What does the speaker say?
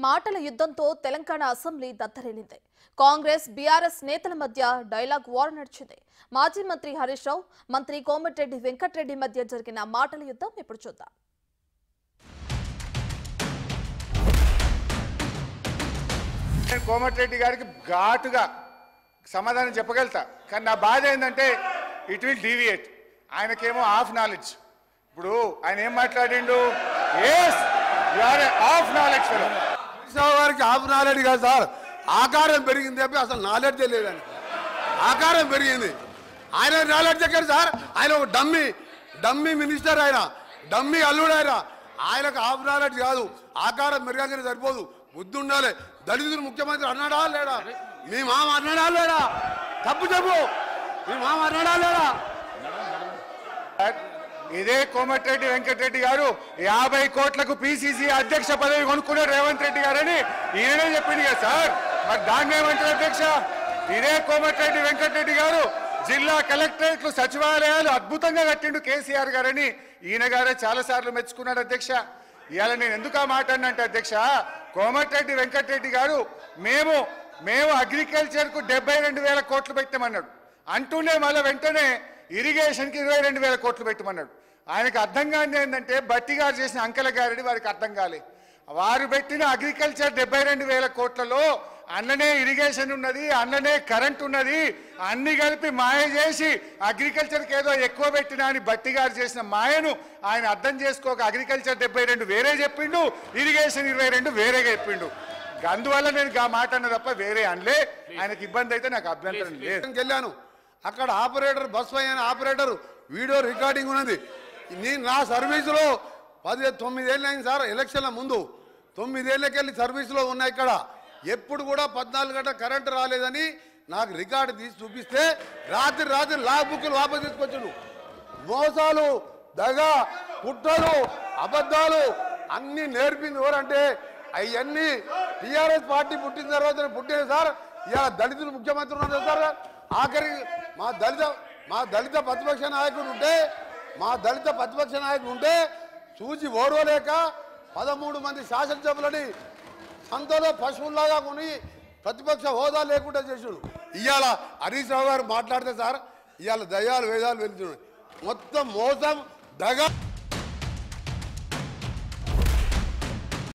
మాటల యుద్ధంతో Telangana assembly దత్తరిల్లింది. Congress BRS నేతల మధ్య డైలాగ్ వార్ నడిచింది. మాజీ మంత్రి హరీష్ రావు, మంత్రి కోమటిరెడ్డి వెంకటరెడ్డి మధ్య జరిగిన మాటల యుద్ధం ఇప్పుడు చూద్దాం. కోమటిరెడ్డి గారికి ఘాటుగా సమాధానం చెప్పగలుగుతా, కానీ నా బాధ ఏంటంటే ఇట్ విల్ డీవియేట్. ఆయనకేమో హాఫ్ నాలెడ్జ్. ఇప్పుడు ఆయన ఏం మాట్లాడిండు, హాఫ్ నాలెడ్జ్ గారికి హాఫ్ నాలెడ్జ్ కాదు సార్, ఆకారం పెరిగింది తప్పి అసలు నాలెడ్జే లేదని. ఆకారం పెరిగింది, ఆయన నాలెడ్జ్ ఎక్కడ సార్? ఆయన ఒక డమ్మీ మినిస్టర్, ఆయన డమ్మీ అల్లుడు. ఆయనకు హాఫ్ నాలెడ్జ్ కాదు, ఆకారం పెరగానే సరిపోదు, బుద్ధి ఉండాలి. దళితులు ముఖ్యమంత్రి అన్నాడా లేడా? మీ మామ అన్నాడా లేడా? తప్పు చెప్పు, మీ మామ అన్నాడా లేడా? ఇదే కోమటిరెడ్డి వెంకటరెడ్డి గారు 50 కోట్లకు పిసిసి అధ్యక్ష పదవి కొనుక్కున్నాడు రేవంత్ రెడ్డి గారని ఈయనే చెప్పింది కదా సార్. మరి దాన్ని ఏమంటారు అధ్యక్ష? ఇదే కోమటిరెడ్డి వెంకటరెడ్డి గారు జిల్లా కలెక్టరేట్లు, సచివాలయాలు అద్భుతంగా కట్టిండు కేసీఆర్ గారని ఈయన గారే చాలా సార్లు మెచ్చుకున్నాడు అధ్యక్ష. ఇవాళ నేను ఎందుకు ఆ మాట అన్నంటే అధ్యక్ష, కోమటిరెడ్డి వెంకటరెడ్డి గారు మేము అగ్రికల్చర్కు 72,000 కోట్లు పెట్టామన్నాడు. అంటూనే మళ్ళీ వెంటనే ఇరిగేషన్కి 22,000 కోట్లు పెట్టమన్నాడు. ఆయనకు అర్థం కాని ఏంటంటే బట్టి గారు చేసిన అంకెల గారిని వారికి అర్థం కాలే. వారు పెట్టిన అగ్రికల్చర్ 72,000 కోట్లలో అన్ననే ఇరిగేషన్ ఉన్నది, అన్ననే కరెంట్ ఉన్నది, అన్ని కలిపి మాయ చేసి అగ్రికల్చర్కి ఏదో ఎక్కువ పెట్టినా అని బట్టి గారు చేసిన మాయను ఆయన అర్థం చేసుకోక అగ్రికల్చర్ 72 వేరే చెప్పిండు, ఇరిగేషన్ 22 వేరేగా చెప్పిండు. అందువల్ల నేను ఆ మాట అన్న తప్ప వేరే అనలే. ఆయనకి ఇబ్బంది అయితే నాకు అభ్యంతరం లేదు. వెళ్ళాను, అక్కడ ఆపరేటర్, బస్ అయిన ఆపరేటర్ వీడియో రికార్డింగ్ ఉన్నది. నేను నా సర్వీసులో 9 ఏళ్ళు అయింది సార్. ఎలక్షన్ల ముందు 9 ఏళ్ళకెళ్ళి సర్వీసులో ఉన్నా. ఇక్కడ ఎప్పుడు కూడా 14 గంటల కరెంటు రాలేదని నాకు రికార్డు తీసి చూపిస్తే రాత్రి లా బుక్లు వాపసు తీసుకొచ్చాడు. మోసాలు, దగ, కుట్రలు, అబద్ధాలు అన్ని నేర్పింది ఎవరంటే అవన్నీ టీఆర్ఎస్ పార్టీ పుట్టిన తర్వాత పుట్టిన సార్. ఇలా దళితులు ముఖ్యమంత్రి ఉన్నారు సార్. ఆఖరికి మా దళిత ప్రతిపక్ష నాయకుడు ఉంటే చూసి ఓడవలేక 13 మంది శాసనసభ్యులని సంతలో పశువుల్లాగా కొని ప్రతిపక్ష హోదా లేకుండా చేసాడు. ఇవాళ హరీష్ రావు గారు మాట్లాడితే సార్, ఇవాళ దయ్యాలు వేదాలు వెళ్తున్నాయి. మొత్తం మోసం, దగ.